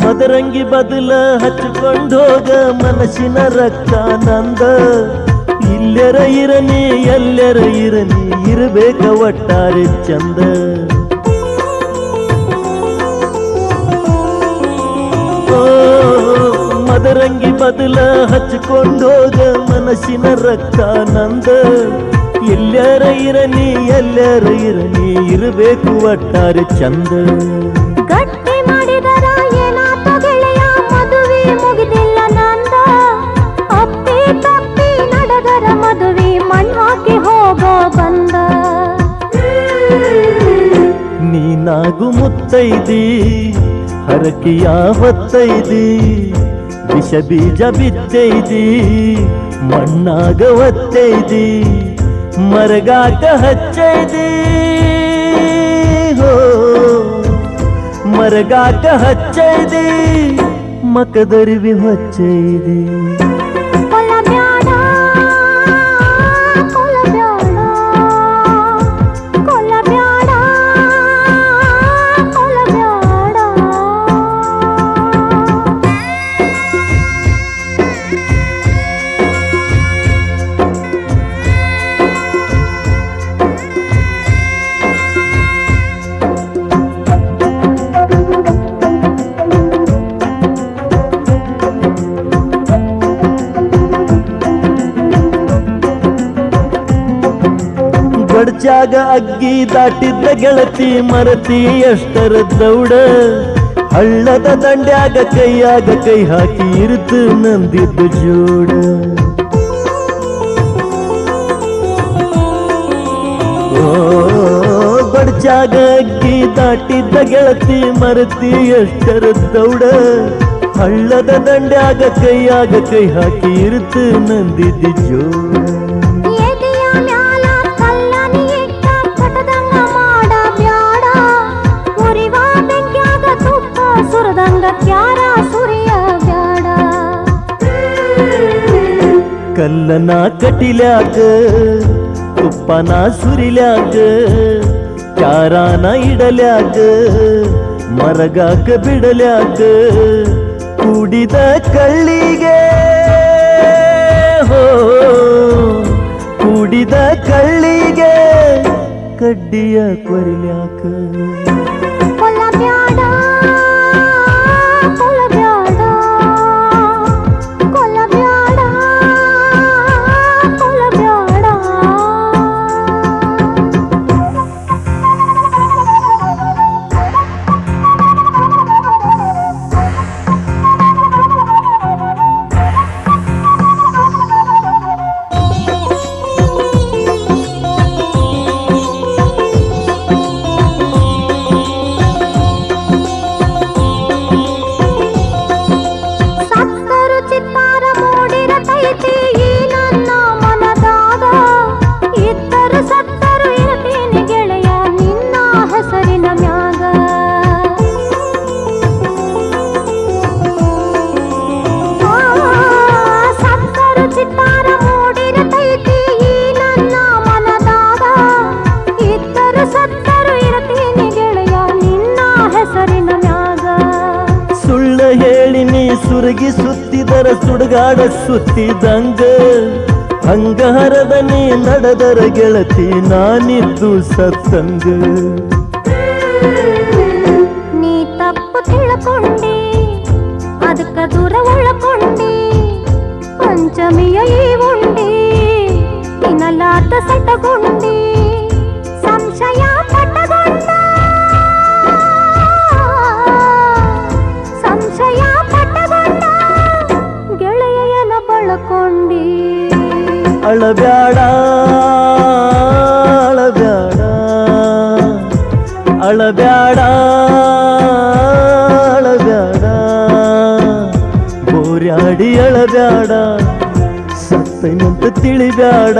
ಮದರಂಗಿ ಬದಲ ಹಚ್ಚಿಕೊಂಡೋಗ ಮನಸ್ಸಿನ ರಕ್ತ ನಂದ ಇಲ್ಲೆರ ಇರನಿ ಎಲ್ಲೆರ ಇರನಿ ಇರಬೇಕ ಒಟ್ಟಾರೆ ಚಂದ ಓ ಮದರಂಗಿ ಬದಲ ಹಚ್ಚಿಕೊಂಡೋಗ ಮನಸ್ಸಿನ ರಕ್ತ ನಂದ ಎಲ್ಲೆರ ಇರನಿ ಎಲ್ಲೆರ ಇರನಿ ಇರಬೇಕು ಒಟ್ಟಾರೆ ಚಂದ ಗಟ್ಟಿ ಮಾಡಿದರ ಏನಾತ ಗೆಳೆಯ ಮದುವೆ ಮುಗಿದಿಲ್ಲ ನಂದ ಅಪ್ಪಿ ತಪ್ಪಿ ನಡೆದರ ಮದುವೆ ಮಣ್ಣು ಹಾಕಿ ಹೋಗೋ ಬಂದ ನೀನಾಗು ಮುತ್ತೈದಿ ಹರಕಿಯ ಹೊತ್ತೈದಿ ವಿಷ ಬೀಜ ಬಿತ್ತೈದಿ ಮಣ್ಣಾಗ ಒತ್ತೈದಿ ಮರಗಾಕ ಹಚ್ಚೈದಿ ಹೋ ಮರಗಾಕ ಹಚ್ಚೈದಿ ಮಕದರಿವಿ ಹೊಚ್ಚೈದಿ ಕೊಲಬ್ಯಾಡ ಕೊಲಬ್ಯಾಡ ಕೊಲಬ್ಯಾಡ ಕೊಲಬ್ಯಾಡ ಬಡ್ಚಾಗ ಅಗ್ಗಿ ದಾಟಿದ್ದ ಗೆಳತಿ ಮರತಿ ಎಷ್ಟರ ದೌಡ ಹಳ್ಳದ ದಂಡ್ಯಾಗ ಕೈಯಾಗ ಕೈ ಹಾಕಿ ಇರುತ್ತು ನಂದಿದ್ದು ಜೋಡ ಬಡ್ಚಾಗ ಅಗ್ಗಿ ದಾಟಿದ್ದ ಗೆಳತಿ ಮರತಿ ಎಷ್ಟರ ದೌಡ ಹಳ್ಳದ ದಂಡ್ಯಾಗ ಕೈಯಾಗ ಕೈ ಹಾಕಿ ಇರುತ್ತು ನಂದಿದ್ದು ಜೋಡ ಎದೆಯ ಮ್ಯಾಲ ಕಲ್ಲನಿ ಇಟ್ಟ ಕಟದಂಗ ಮಾಡ ಬ್ಯಾಡ ಉರಿವ ಬೆಂಕ್ಯಾಗ ತುಪ್ಪ ಸುರದಂಗ ಕ್ಯಾರ ಸುರಿಯ ಬ್ಯಾಡ ಕಲ್ಲನ ಕಟಿಲ್ಯಾಗ ತುಪ್ಪನ ಸುರಿಲ್ಯಾಗ ಚಾರಾನ ಇಡಲ್ಯಾಗ ಮರಗಾಕ ಬಿಡಲ್ಯಾಗ ಕೂಡಿದ ಕಳ್ಳಿಗೆ ಹೋ ಕೂಡಿದ ಕಳ್ಳಿಗೆ ಕಡ್ಡಿಯ ಕೊರಿಲ್ಯಾಕ ಕೊಲ್ಲ ಬ್ಯಾಡ ಕೊಲ್ಲ ಬ್ಯಾಡ ಕೊಲ್ಲ ಬ್ಯಾಡ ಕೊಲ್ಲ ಬ್ಯಾಡ ಸತ್ತರು ಚಿತ್ತಾರ ಮೂಡಿರತೈತಿ ಈ ನನ್ನ ಮನದಾಗ ಇದ್ದರು ಸತ್ತರು ಇರ್ತೀನಿ ಗೆಳೆಯ ನಿನ್ನ ಹೆಸರಿನ ಮ್ಯಾಗ ಸತ್ತರು ಚಿತ್ತಾರ ಮೂಡಿರತೈತಿ ಈ ನನ್ನ ಮನದಾಗ ಇದ್ದರು ಸತ್ತರು ಇರ್ತೀನಿ ಗೆಳೆಯ ನಿನ್ನ ಹೆಸರಿನ ಮ್ಯಾಗ ಸುಳ್ಳ ಹೇಳಿ ನೀ ಸುರಗಿ ಸುತ್ತಿದರ ಸುಡುಗಾಡ ಸುತ್ತಿದಂಗ ಹಂಗಾರದ ನೀ ನಡೆದರ ಗೆಳತಿ ನಾನಿದ್ದು ಸತ್ತಂಗ ನೀ ತಪ್ಪು ತಿಳ್ಕೊಂಡಿ ಅದಕ್ಕ ದೂರ ಉಳ್ಕೊಂಡಿ ಪಂಚಮಿಯ ಈ ಉಂಡಿ ತಿನ್ನಲಾತ ಸಟಗೊಂಡಿ ಸಂಶಯ ಪಟ್ಟಗೊಂಡ ಸಂಶಯ ಪಟ್ಟಗೊಂಡ ಗೆಳೆಯನ ಬಳಕೊಂಡಿ ಅಳಬ್ಯಾಡ ಅಳಬ್ಯಾಡ ಅಳಬ್ಯಾಡ ಅಳಬ್ಯಾಡ ಬೋರ್ಯಾಡಿ ಅಳಬ್ಯಾಡ ಸತ್ತೈನಂತ ತಿಳಿಬ್ಯಾಡ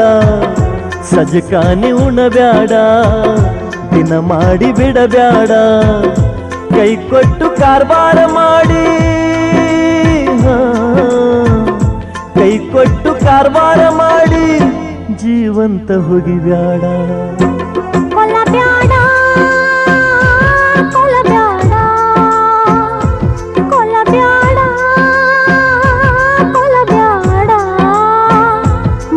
ಸಜಕಾನಿ ಉಣಬ್ಯಾಡ ದಿನ ಮಾಡಿ ಬಿಡಬ್ಯಾಡ ಕೈ ಕೊಟ್ಟು ಕಾರ್ಬಾರ ಮಾಡಿ ಕೈ ಕೊಟ್ಟು ಕಾರ್ಬಾರ ಮಾಡಿ ಜೀವಂತ ಹೋಗಿಬ್ಯಾಡ ಕೊಲ್ಲ ಬ್ಯಾಡ ಕೊಲ್ಲ ಬ್ಯಾಡ ಕೊಲ್ಲ ಬ್ಯಾಡ ಕೊಲ್ಲ ಬ್ಯಾಡ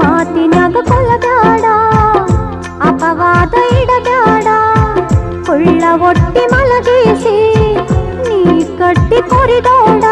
ಮಾತಿನಾಗ ಕೊಲ್ಲ ಬ್ಯಾಡ ಅಪವಾದ ಇಡಬ್ಯಾಡ ಕುಳ್ಳ ಒಟ್ಟಿ ಮಲಗಿಸಿ ನೀ ಕಟ್ಟಿ ಕೊರಿದೋಡ